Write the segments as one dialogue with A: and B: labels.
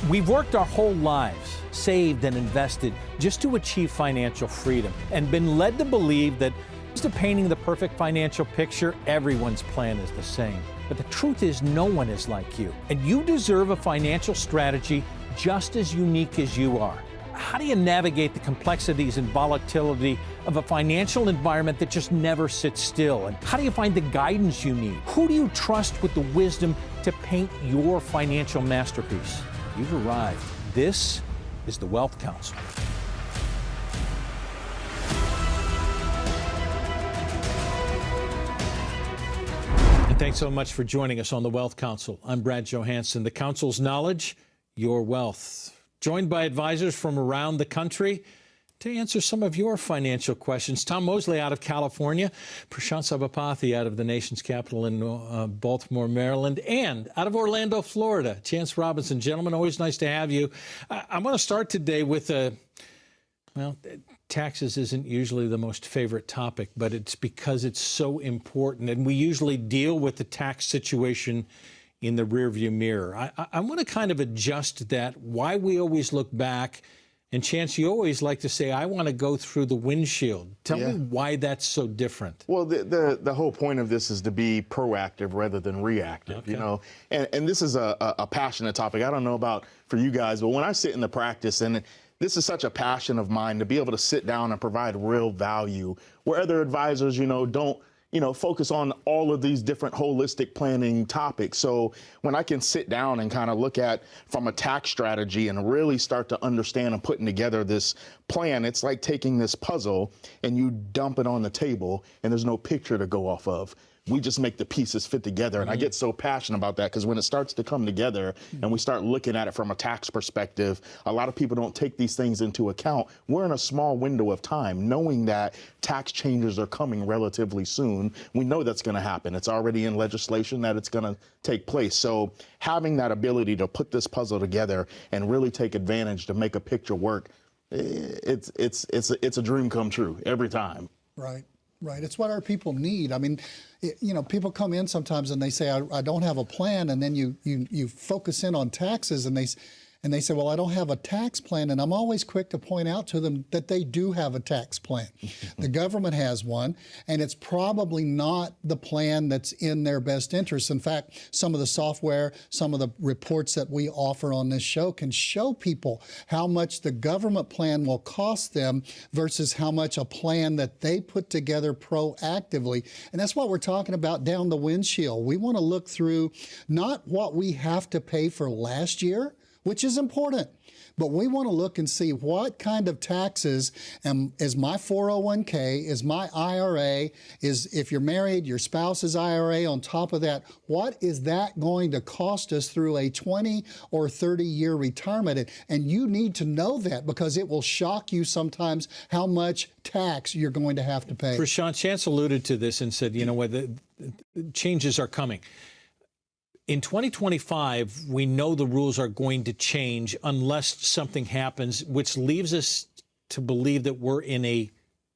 A: We've worked our whole lives, saved and invested just to achieve financial freedom, and been led to believe that instead of painting the perfect financial picture, everyone's plan is the same. But the truth is, no one is like you, and you deserve a financial strategy just as unique as you are. How do you navigate the complexities and volatility of a financial environment that just never sits still? And how do you find the guidance you need? Who do you trust with the wisdom to paint your financial masterpiece? You've arrived. This is the Wealth Council. And thanks so much for joining us on the Wealth Council. I'm Brad Johansson. The Council's knowledge, your wealth. Joined by advisors from around the country to answer some of your financial questions. Tom Mosley out of California, Prashant Sabapathy out of the nation's capital in Baltimore, Maryland, and out of Orlando, Florida, Chance Robinson. Gentlemen, always nice to have you. I want to start today with well, taxes isn't usually the most favorite topic, but it's because it's so important, and we usually deal with the tax situation in the rearview mirror. I want to kind of adjust that, why we always look back. And Chance, you always like to say, I want to go through the windshield. Tell me why that's so different.
B: Well, the whole point of this is to be proactive rather than reactive, you know. And this is a passionate topic. I don't know about for you guys, but when I sit in the practice, and this is such a passion of mine, to be able to sit down and provide real value where other advisors, you know, don't, you know, focus on all of these different holistic planning topics. So when I can sit down and kind of look at from a tax strategy and really start to understand and putting together this plan, it's like taking this puzzle and you dump it on the table and there's no picture to go off of. We just make the pieces fit together. And I get so passionate about that because when it starts to come together and we start looking at it from a tax perspective, a lot of people don't take these things into account. We're in a small window of time, knowing that tax changes are coming relatively soon. We know that's going to happen. It's already in legislation that it's going to take place. So having that ability to put this puzzle together and really take advantage to make a picture work, it's a dream come true every time.
C: Right. Right. It's what our people need. I mean, you know, people come in sometimes and they say, I don't have a plan. And then you focus in on taxes and they say, well, I don't have a tax plan. And I'm always quick to point out to them that they do have a tax plan. The government has one, and it's probably not the plan that's in their best interest. In fact, some of the software, some of the reports that we offer on this show can show people how much the government plan will cost them versus how much a plan that they put together proactively. And that's what we're talking about down the windshield. We want to look through not what we have to pay for last year, which is important, but we want to look and see what kind of taxes is my 401k, is my IRA, is if you're married, your spouse's IRA on top of that, what is that going to cost us through a 20 or 30-year retirement? And you need to know that because it will shock you sometimes how much tax you're going to have to pay.
A: Prashant, Chance alluded to this and said, you know what, the changes are coming. In 2025, we know the rules are going to change unless something happens, which leaves us to believe that we're in a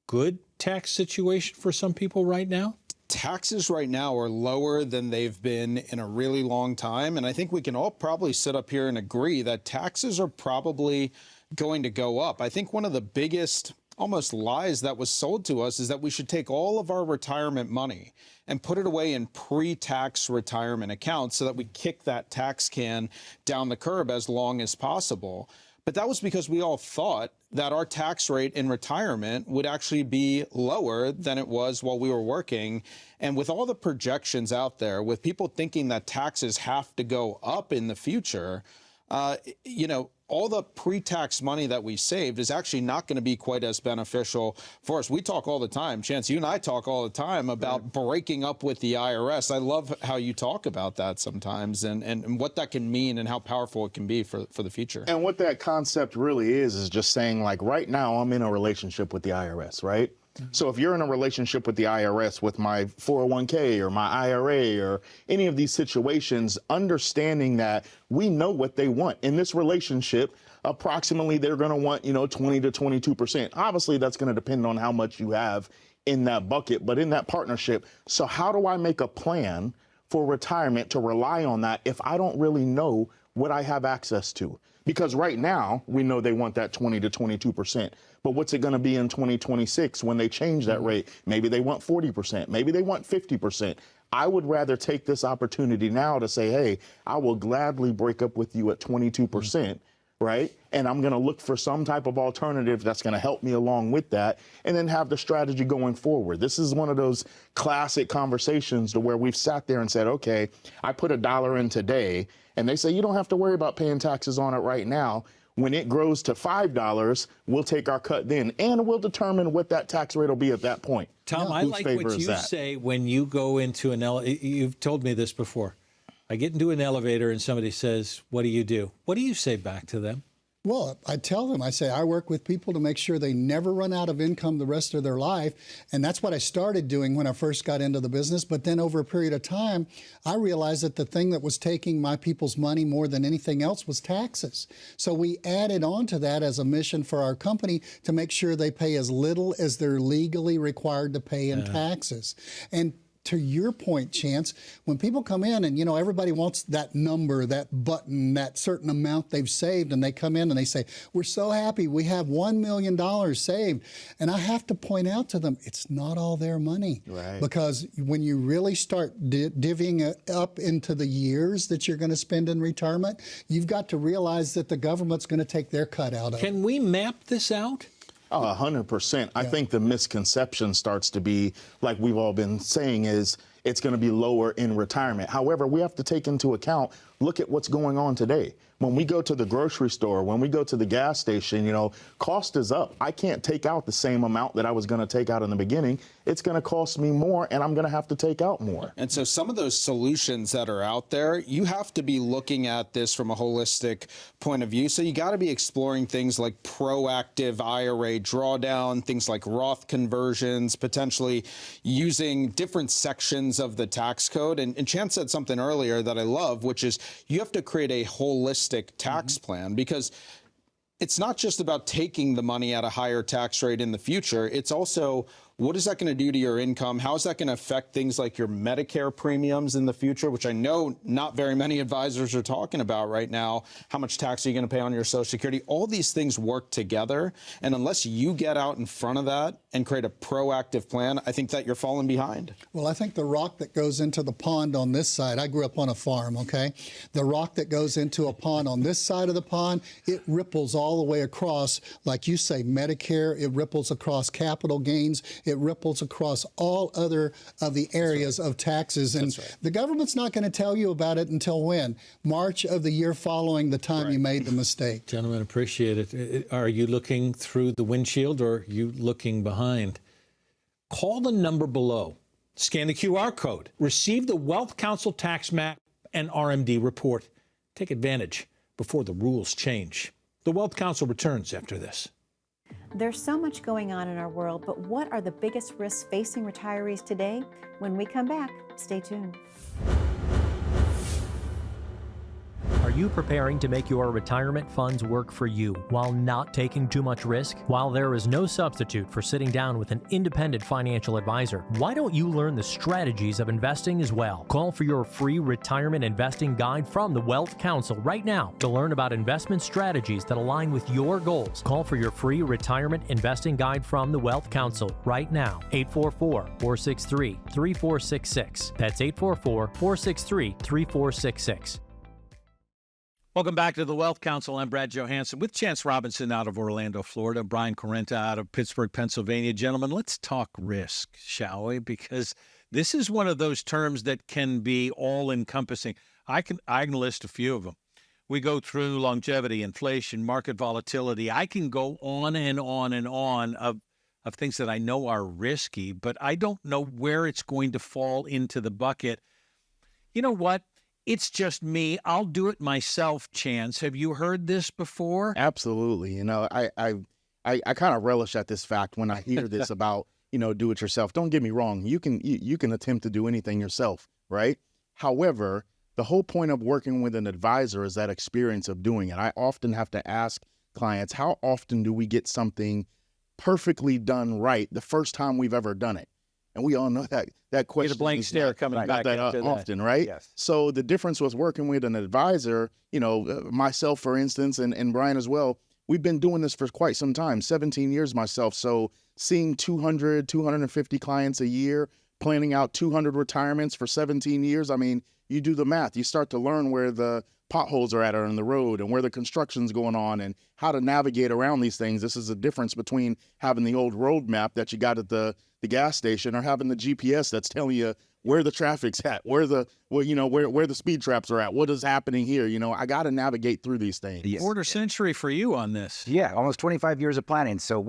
A: good tax situation for some people right now?
D: Taxes right now are lower than they've been in a really long time. And I think we can all probably sit up here and agree that taxes are probably going to go up. I think one of the biggest almost lies that was sold to us is that we should take all of our retirement money and put it away in pre-tax retirement accounts so that we kick that tax can down the curb as long as possible. But that was because we all thought that our tax rate in retirement would actually be lower than it was while we were working. And with all the projections out there, with people thinking that taxes have to go up in the future, you know, all the pre-tax money that we saved is actually not going to be quite as beneficial for us. We talk all the time, Chance, you and I talk all the time about breaking up with the IRS. I love how you talk about that sometimes and what that can mean and how powerful it can be for the future.
B: And what that concept really is just saying, like, right now I'm in a relationship with the IRS, right? So if you're in a relationship with the IRS, with my 401k or my IRA or any of these situations, understanding that we know what they want in this relationship, approximately they're going to want, 20 to 22%. Obviously, that's going to depend on how much you have in that bucket, but in that partnership. So how do I make a plan for retirement to rely on that if I don't really know what I have access to. Because right now, we know they want that 20 to 22%. But what's it going to be in 2026 when they change that rate? Maybe they want 40%. Maybe they want 50%. I would rather take this opportunity now to say, hey, I will gladly break up with you at 22%, right? And I'm going to look for some type of alternative that's going to help me along with that, and then have the strategy going forward. This is one of those classic conversations to where we've sat there and said, okay, I put $1 in today, and they say, you don't have to worry about paying taxes on it right now. When it grows to $5, we'll take our cut then, and we'll determine what that tax rate will be at that point.
A: Tom, I like what you say when you go into an elevator. You've told me this before. I get into an elevator and somebody says, what do you do? What do you say back to them?
C: Well, I tell them, I say, I work with people to make sure they never run out of income the rest of their life. And that's what I started doing when I first got into the business. But then over a period of time, I realized that the thing that was taking my people's money more than anything else was taxes. So we added on to that as a mission for our company to make sure they pay as little as they're legally required to pay in taxes. And to your point, Chance, when people come in and, everybody wants that number, that button, that certain amount they've saved, and they come in and they say, we're so happy, we have $1 million saved. And I have to point out to them, it's not all their money.
B: Right.
C: Because when you really start divvying it up into the years that you're going to spend in retirement, you've got to realize that the government's going to take their cut out of it.
A: Can we map this out?
B: Oh, 100%. I think the misconception starts to be, like we've all been saying, is it's going to be lower in retirement. However, we have to take into account, look at what's going on today. When we go to the grocery store, when we go to the gas station, cost is up. I can't take out the same amount that I was going to take out in the beginning. It's going to cost me more, and I'm going to have to take out more.
D: And so some of those solutions that are out there, you have to be looking at this from a holistic point of view. So you got to be exploring things like proactive IRA drawdown, things like Roth conversions, potentially using different sections of the tax code. And Chance said something earlier that I love, which is you have to create a holistic tax plan, because it's not just about taking the money at a higher tax rate in the future. It's also, what is that going to do to your income? How is that going to affect things like your Medicare premiums in the future, which I know not very many advisors are talking about right now? How much tax are you going to pay on your Social Security? All these things work together. And unless you get out in front of that and create a proactive plan, I think that you're falling behind.
C: Well, I think the rock that goes into the pond on this side, I grew up on a farm, okay? The rock that goes into a pond on this side of the pond, it ripples all the way across, like you say, Medicare, it ripples across capital gains, it ripples across all other of the areas of taxes. And the government's not going to tell you about it until when? March of the year following the time you made the mistake.
A: Gentlemen, appreciate it. Are you looking through the windshield, or are you looking behind? Call the number below. Scan the QR code. Receive the Wealth Council tax map and RMD report. Take advantage before the rules change. The Wealth Council returns after this.
E: There's so much going on in our world, but what are the biggest risks facing retirees today? When we come back, stay tuned.
F: Are you preparing to make your retirement funds work for you while not taking too much risk? While there is no substitute for sitting down with an independent financial advisor, why don't you learn the strategies of investing as well? Call for your free retirement investing guide from the Wealth Council right now to learn about investment strategies that align with your goals. Call for your free retirement investing guide from the Wealth Council right now. 844-463-3466. That's 844-463-3466.
A: Welcome back to the Wealth Council. I'm Brad Johansson with Chance Robinson out of Orlando, Florida, Brian Correnta out of Pittsburgh, Pennsylvania. Gentlemen, let's talk risk, shall we? Because this is one of those terms that can be all-encompassing. I can list a few of them. We go through longevity, inflation, market volatility. I can go on and on and on of things that I know are risky, but I don't know where it's going to fall into the bucket. You know what? It's just me. I'll do it myself, Chance. Have you heard this before?
B: Absolutely. I kind of relish at this fact when I hear this about, do it yourself. Don't get me wrong. You can attempt to do anything yourself, right? However, the whole point of working with an advisor is that experience of doing it. I often have to ask clients, how often do we get something perfectly done right the first time we've ever done it? And we all know that question.
A: Get a blank
B: is
A: stare
B: not-
A: coming
B: not
A: back
B: that
A: after that.
B: often, right?
G: Yes.
B: So the difference with working with an advisor, myself, for instance, and Brian as well, we've been doing this for quite some time, 17 years myself. So seeing 200, 250 clients a year, planning out 200 retirements for 17 years. I mean, you do the math. You start to learn where the potholes are at on the road and where the construction's going on and how to navigate around these things. This is the difference between having the old road map that you got at the gas station or having the GPS that's telling you where the traffic's at, where the speed traps are at, what is happening here. I got to navigate through these things.
G: Yes.
A: Quarter century for you on this.
G: Yeah, almost 25 years of planning. So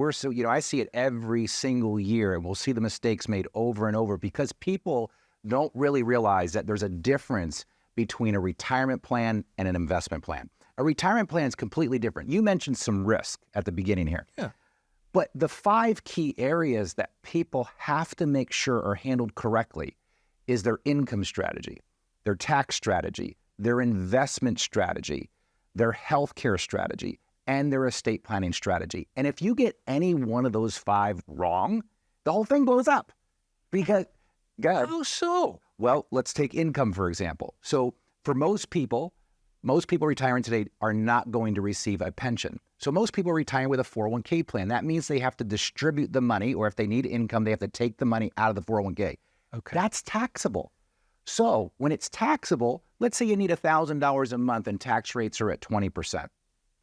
G: I see it every single year, and we'll see the mistakes made over and over because people don't really realize that there's a difference between a retirement plan and an investment plan. A retirement plan is completely different. You mentioned some risk at the beginning here.
A: Yeah.
G: But the 5 key areas that people have to make sure are handled correctly is their income strategy, their tax strategy, their investment strategy, their healthcare strategy, and their estate planning strategy. And if you get any one of those 5 wrong, the whole thing blows up. Because,
A: How so?
G: well, let's take income, for example. So for most people retiring today are not going to receive a pension. So most people retire with a 401k plan. That means they have to distribute the money, or if they need income, they have to take the money out of the 401k.
A: Okay.
G: That's taxable. So when it's taxable, let's say you need $1,000 a month and tax rates are at 20%.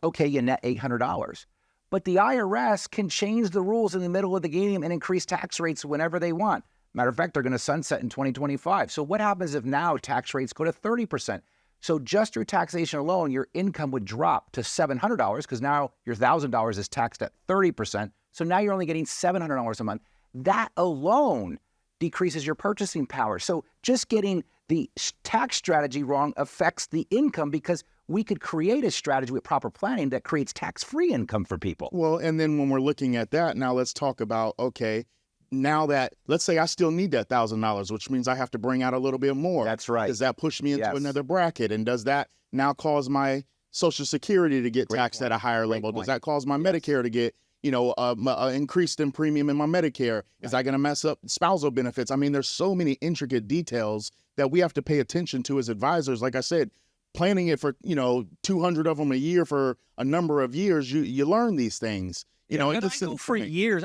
G: Okay, you net $800. But the IRS can change the rules in the middle of the game and increase tax rates whenever they want. Matter of fact, they're going to sunset in 2025. So what happens if now tax rates go to 30%? So just through taxation alone, your income would drop to $700 because now your $1,000 is taxed at 30%. So now you're only getting $700 a month. That alone decreases your purchasing power. So just getting the tax strategy wrong affects the income because we could create a strategy with proper planning that creates tax-free income for people.
B: Well, and then when we're looking at that, now let's talk about, okay, now that, let's say I still need that $1,000, which means I have to bring out a little bit more.
G: That's right.
B: Does that push me into
G: Yes.
B: another bracket? And does that now cause my Social Security to get taxed at a higher level? Does that cause my Medicare to get, increased in premium in my Medicare? Is that going to mess up spousal benefits? I mean, there's so many intricate details that we have to pay attention to as advisors. Like I said, planning it for, 200 of them a year for a number of years, you learn these things.
A: And I go for years,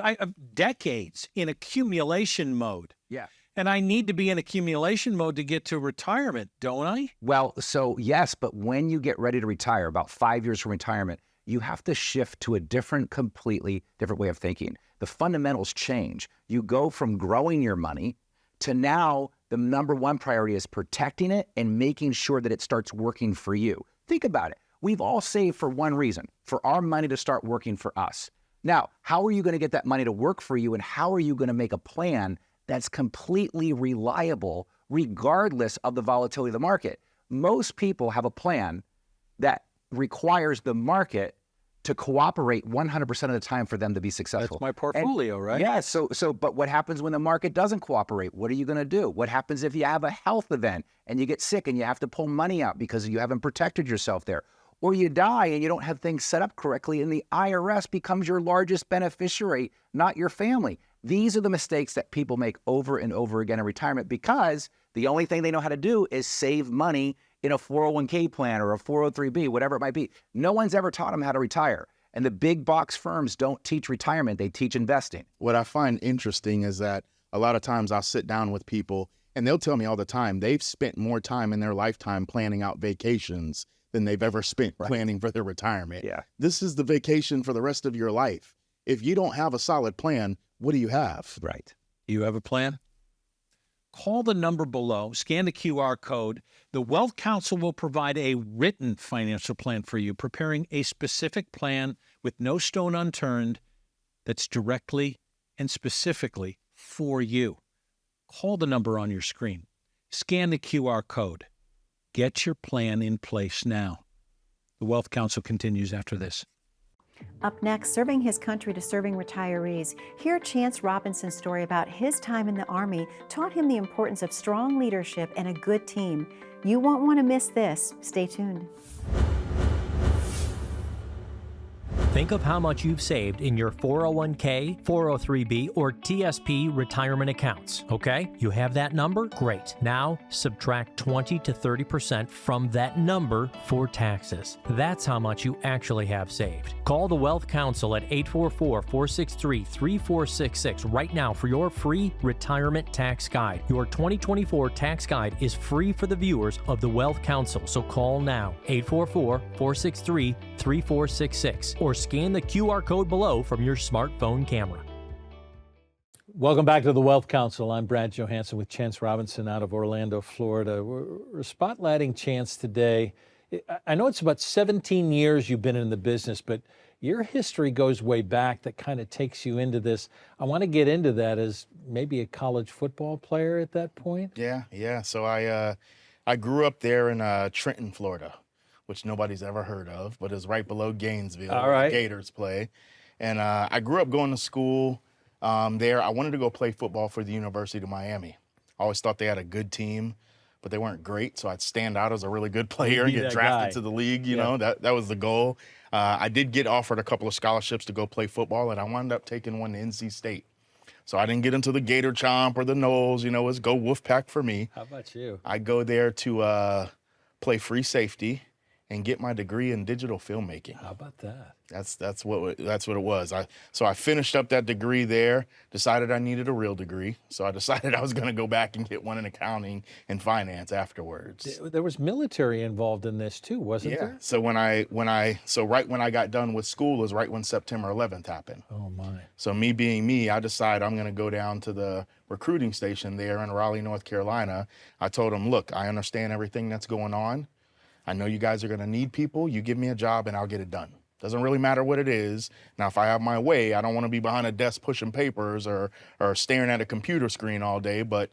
A: decades in accumulation mode.
G: Yeah.
A: And I need to be in accumulation mode to get to retirement, don't I?
G: Well, so yes, but when you get ready to retire, about 5 years from retirement, you have to shift to a completely different way of thinking. The fundamentals change. You go from growing your money to now the number one priority is protecting it and making sure that it starts working for you. Think about it. We've all saved for one reason, for our money to start working for us. Now, how are you going to get that money to work for you, and how are you going to make a plan that's completely reliable regardless of the volatility of the market? Most people have a plan that requires the market to cooperate 100% of the time for them to be successful.
A: That's my portfolio, right?
G: Yeah, but what happens when the market doesn't cooperate? What are you going to do? What happens if you have a health event and you get sick and you have to pull money out because you haven't protected yourself there? Or you die and you don't have things set up correctly and the IRS becomes your largest beneficiary, not your family. These are the mistakes that people make over and over again in retirement because the only thing they know how to do is save money in a 401k plan or a 403b, whatever it might be. No one's ever taught them how to retire. And the big box firms don't teach retirement, they teach investing.
B: What I find interesting is that a lot of times I'll sit down with people and they'll tell me all the time they've spent more time in their lifetime planning out vacations than they've ever spent planning for their retirement.
G: Yeah.
B: This is the vacation for the rest of your life. If you don't have a solid plan, what do you have?
G: Right.
A: You have a plan? Call the number below, scan the QR code. The Wealth Council will provide a written financial plan for you, preparing a specific plan with no stone unturned that's directly and specifically for you. Call the number on your screen. Scan the QR code. Get your plan in place now. The Wealth Council continues after this.
E: Up next, serving his country to serving retirees. Hear Chance Robinson's story about his time in the Army taught him the importance of strong leadership and a good team. You won't want to miss this. Stay tuned.
F: Think of how much you've saved in your 401k, 403b, or TSP retirement accounts, okay? You have that number? Great. Now, subtract 20 to 30% from that number for taxes. That's how much you actually have saved. Call the Wealth Council at 844-463-3466 right now for your free retirement tax guide. Your 2024 tax guide is free for the viewers of the Wealth Council, so call now, 844-463-3466, or scan the QR code below from your smartphone camera.
A: Welcome back to the Wealth Council. I'm Brad Johansson with Chance Robinson out of Orlando, Florida. We're spotlighting Chance today. I know it's about 17 years you've been in the business, but your history goes way back that kind of takes you into this. I want to get into that as maybe a college football player at that point.
B: Yeah. So I grew up there in Trenton, Florida, which nobody's ever heard of, but is right below Gainesville,
A: All right.
B: where the Gators play. And I grew up going to school there. I wanted to go play football for the University of Miami. I always thought they had a good team, but they weren't great, so I'd stand out as a really good player and
A: Be
B: get
A: that
B: drafted
A: guy.
B: to the league. You know, that was the goal. I did get offered a couple of scholarships to go play football, and I wound up taking one to NC State. So I didn't get into the Gator Chomp or the Knowles. You know, it's go Wolfpack for me.
A: How about you?
B: I go there to play free safety and get my degree in digital filmmaking.
A: How about that?
B: That's what it was. So I finished up that degree there, decided I needed a real degree. So I decided I was going to go back and get one in accounting and finance afterwards.
A: There was military involved in this too, wasn't there?
B: So right when I got done with school is right when September 11th happened.
A: Oh my.
B: So me being me, I decided I'm going to go down to the recruiting station there in Raleigh, North Carolina. I told them, look, I understand everything that's going on. I know you guys are going to need people. You give me a job and I'll get it done. Doesn't really matter what it is. Now, if I have my way, I don't want to be behind a desk pushing papers or staring at a computer screen all day, but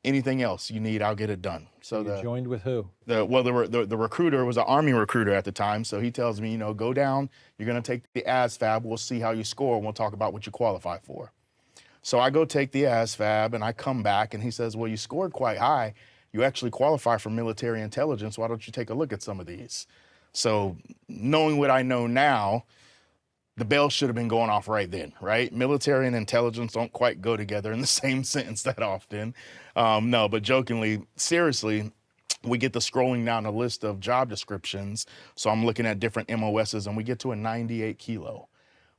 B: anything else you need, I'll get it done. So
A: You joined with who?
B: the recruiter was an Army recruiter at the time. So he tells me, go down, you're going to take the ASFAB. We'll see how you score and we'll talk about what you qualify for. So I go take the ASFAB and I come back and he says, well, you scored quite high. You actually qualify for military intelligence. Why don't you take a look at some of these? So knowing what I know now, the bell should have been going off right then, right? Military and intelligence don't quite go together in the same sentence that often. No, but jokingly, seriously, we get to scrolling down the list of job descriptions. So I'm looking at different MOSs and we get to a 98 kilo,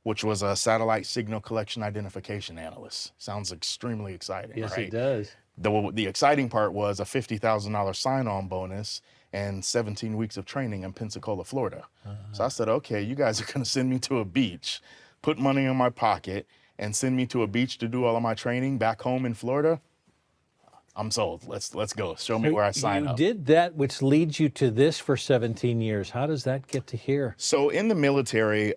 B: which was a satellite signal collection identification analyst. Sounds extremely exciting,
A: Yes,
B: right?
A: it does.
B: The exciting part was a $50,000 sign-on bonus and 17 weeks of training in Pensacola, Florida. So I said, okay, you guys are gonna send me to a beach, put money in my pocket, and send me to a beach to do all of my training back home in Florida. I'm sold. Let's go. Show me where I sign up.
A: You did that, which leads you to this for 17 years. How does that get to here?
B: So in the military,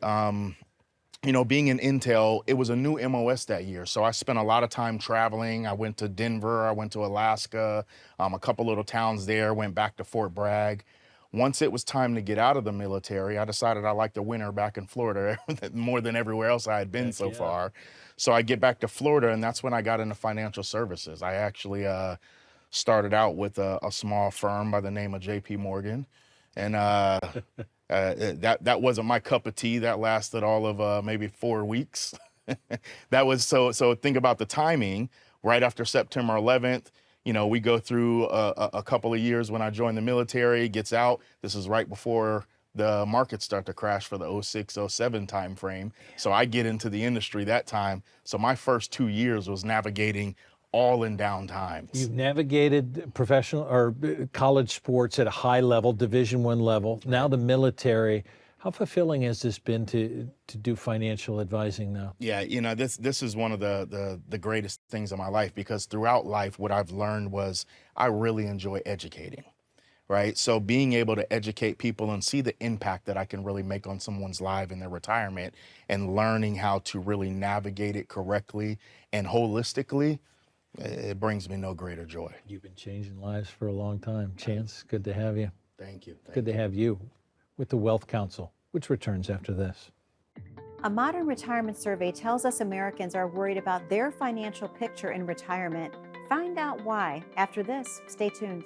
B: being in Intel, it was a new MOS that year. So I spent a lot of time traveling. I went to Denver, I went to Alaska, a couple little towns there, went back to Fort Bragg. Once it was time to get out of the military, I decided I liked the winter back in Florida more than everywhere else I had been so far. So I get back to Florida, and that's when I got into financial services. I actually started out with a small firm by the name of JP Morgan. And that wasn't my cup of tea. That lasted all of maybe 4 weeks. That was so think about the timing. Right after September 11th, we go through a couple of years when I joined the military, gets out. This is right before the markets start to crash for the 06, 07 time frame. So I get into the industry that time. So my first 2 years was navigating all in down times.
A: You've navigated professional or college sports at a high level, Division I level. Now the military. How fulfilling has this been to do financial advising now?
B: Yeah, this is one of the greatest things in my life, because throughout life, what I've learned was I really enjoy educating, right? So being able to educate people and see the impact that I can really make on someone's life in their retirement, and learning how to really navigate it correctly and holistically, it brings me no greater joy.
A: You've been changing lives for a long time. Chance, good to have you.
B: Thank you.
A: Good to have you with the Wealth Council, which returns after this.
E: A modern retirement survey tells us Americans are worried about their financial picture in retirement. Find out why after this. Stay tuned.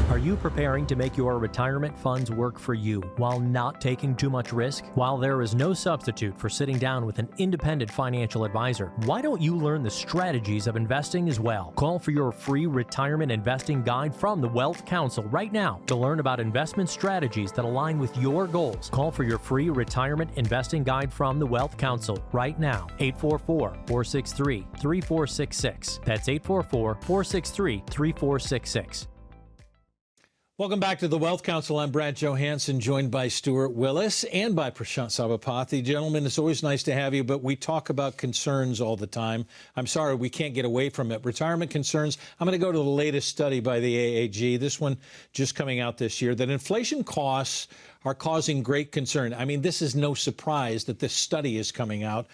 F: Are Are you preparing to make your retirement funds work for you while not taking too much risk? While there is no substitute for sitting down with an independent financial advisor, why don't you learn the strategies of investing as well? Call for your free retirement investing guide from the Wealth Council right now to learn about investment strategies that align with your goals. Call for your free retirement investing guide from the Wealth Council right now. 844-463-3466. That's 844-463-3466.
A: Welcome back to the Wealth Council. I'm Brad Johansson, joined by Stuart Willis and by Prashant Sabapathy. Gentlemen, it's always nice to have you, but we talk about concerns all the time. I'm sorry, we can't get away from it. Retirement concerns. I'm going to go to the latest study by the AAG, this one just coming out this year, that inflation costs are causing great concern. I mean, this is no surprise that this study is coming out.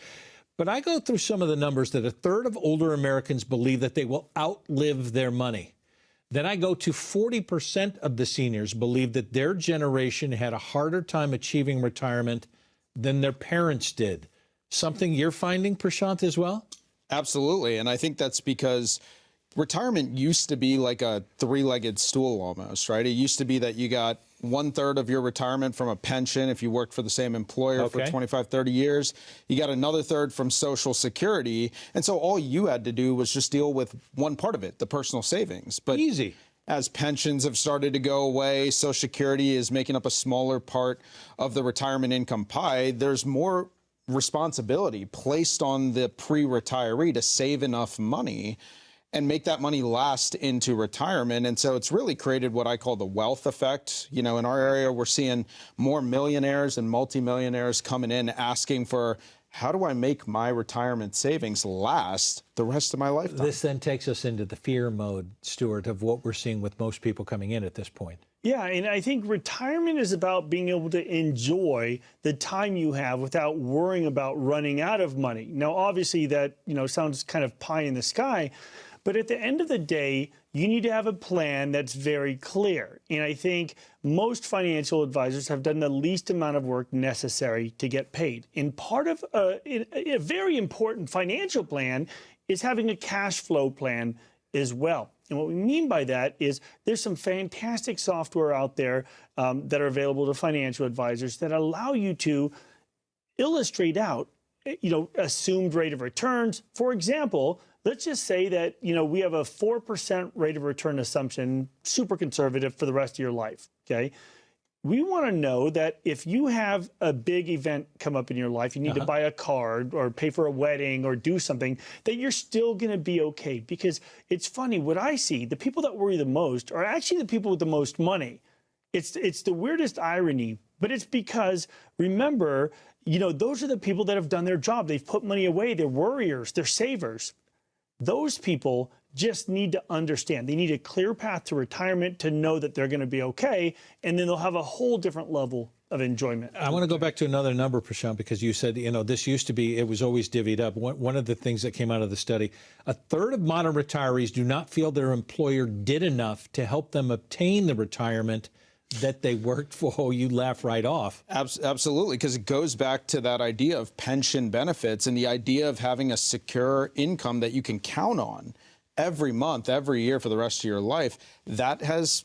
A: But I go through some of the numbers that a third of older Americans believe that they will outlive their money. Then I go to 40% of the seniors believe that their generation had a harder time achieving retirement than their parents did. Something you're finding, Prashant, as well?
D: Absolutely. And I think that's because retirement used to be like a three-legged stool almost, right? It used to be that you got 1/3 of your retirement from a pension if you worked for the same employer for 25, 30 years. You got another third from Social Security. And so all you had to do was just deal with one part of it, the personal savings. But
A: easy.
D: As pensions have started to go away, Social Security is making up a smaller part of the retirement income pie. There's more responsibility placed on the pre-retiree to save enough money and make that money last into retirement. And so it's really created what I call the wealth effect. You know, in our area, we're seeing more millionaires and multimillionaires coming in asking for, how do I make my retirement savings last the rest of my lifetime?
A: This then takes us into the fear mode, Stuart, of what we're seeing with most people coming in at this point.
H: Yeah, and I think retirement is about being able to enjoy the time you have without worrying about running out of money. Now, obviously that, sounds kind of pie in the sky, but at the end of the day, you need to have a plan that's very clear. And I think most financial advisors have done the least amount of work necessary to get paid. And part of a very important financial plan is having a cash flow plan as well. And what we mean by that is there's some fantastic software out there that are available to financial advisors that allow you to illustrate out, assumed rate of returns. For example, let's just say that, we have a 4% rate of return assumption, super conservative for the rest of your life, okay? We want to know that if you have a big event come up in your life, you need to buy a car or pay for a wedding or do something, that you're still going to be okay. Because it's funny, what I see, the people that worry the most are actually the people with the most money. It's the weirdest irony, but it's because, remember, those are the people that have done their job. They've put money away. They're worriers. They're savers. Those people just need to understand. They need a clear path to retirement to know that they're going to be okay, and then they'll have a whole different level of enjoyment.
A: I want to go back to another number, Prashant, because you said, this used to be, it was always divvied up. One of the things that came out of the study, a third of modern retirees do not feel their employer did enough to help them obtain the retirement that they worked for. Oh, you laugh right off.
D: Absolutely, because it goes back to that idea of pension benefits and the idea of having a secure income that you can count on every month, every year for the rest of your life. That has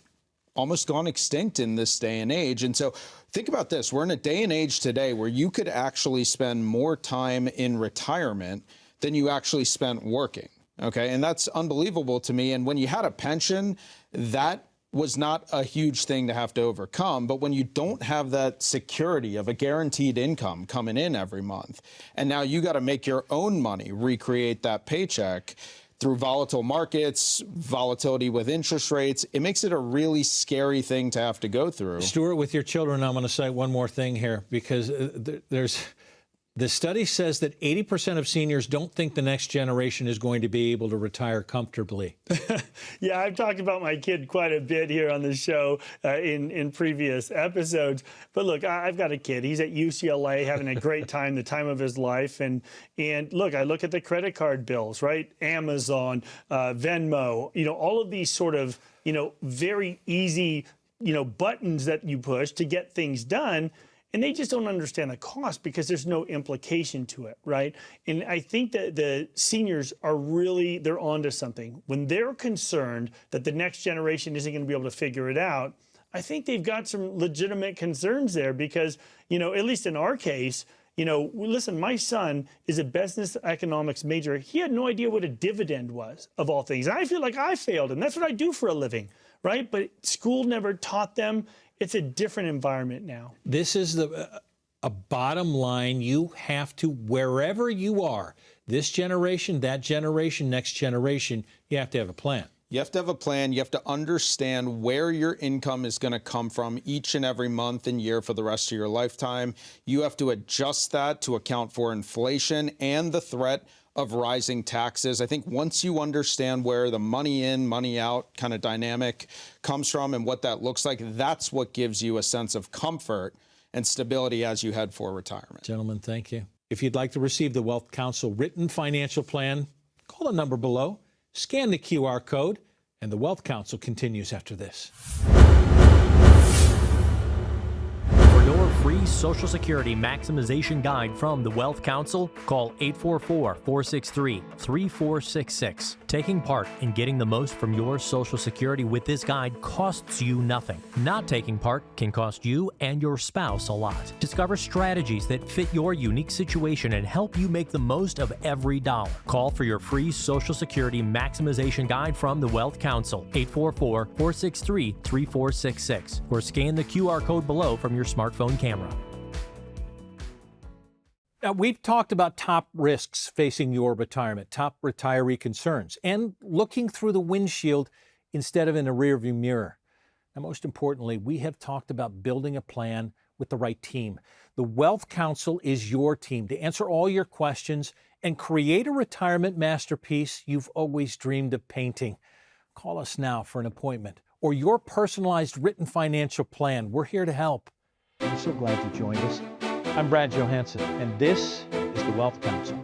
D: almost gone extinct in this day and age. And so think about this. We're in a day and age today where you could actually spend more time in retirement than you actually spent working. Okay, and that's unbelievable to me. And when you had a pension, that was not a huge thing to have to overcome. But when you don't have that security of a guaranteed income coming in every month, and now you got to make your own money, recreate that paycheck through volatile markets, volatility with interest rates, it makes it a really scary thing to have to go through.
A: Stuart, with your children, I'm going to say one more thing here, because the study says that 80% of seniors don't think the next generation is going to be able to retire comfortably.
H: Yeah, I've talked about my kid quite a bit here on the show in previous episodes. But look, I've got a kid. He's at UCLA having a great time, the time of his life. And look, I look at the credit card bills, right? Amazon, Venmo, all of these sort of, very easy, buttons that you push to get things done. and they just don't understand the cost because there's no implication to it, right? And I think that the seniors are really, they're onto something. When they're concerned that the next generation isn't going to be able to figure it out, I think they've got some legitimate concerns there because, at least in our case, listen, my son is a business economics major. He had no idea what a dividend was, of all things. I feel like I failed him. That's what I do for a living, right? But school never taught them. It's a different environment now.
A: This is a bottom line. You have to, wherever you are, this generation, that generation, next generation, you have to have a plan.
D: You have to have a plan. You have to understand where your income is going to come from each and every month and year for the rest of your lifetime. You have to adjust that to account for inflation and the threat of rising taxes. I think once you understand where the money in, money out kind of dynamic comes from and what that looks like, that's what gives you a sense of comfort and stability as you head for retirement.
A: Gentlemen, thank you. If you'd like to receive the Wealth Counsel written financial plan, call the number below, scan the QR code, and the Wealth Counsel continues after this.
F: For your free Social Security maximization guide from the Wealth Counsel, call 844-463-3466. Taking part in getting the most from your Social Security with this guide costs you nothing. Not taking part can cost you and your spouse a lot. Discover strategies that fit your unique situation and help you make the most of every dollar. Call for your free Social Security maximization guide from the Wealth Counsel, 844-463-3466, or scan the QR code below from your smartphone camera.
A: Now, we've talked about top risks facing your retirement, top retiree concerns, and looking through the windshield instead of in a rearview mirror. Now, most importantly, we have talked about building a plan with the right team. The Wealth Counsel is your team to answer all your questions and create a retirement masterpiece you've always dreamed of painting. Call us now for an appointment or your personalized written financial plan. We're here to help. I'm so glad you joined us. I'm Brad Johansson, and this is the Wealth Counsel.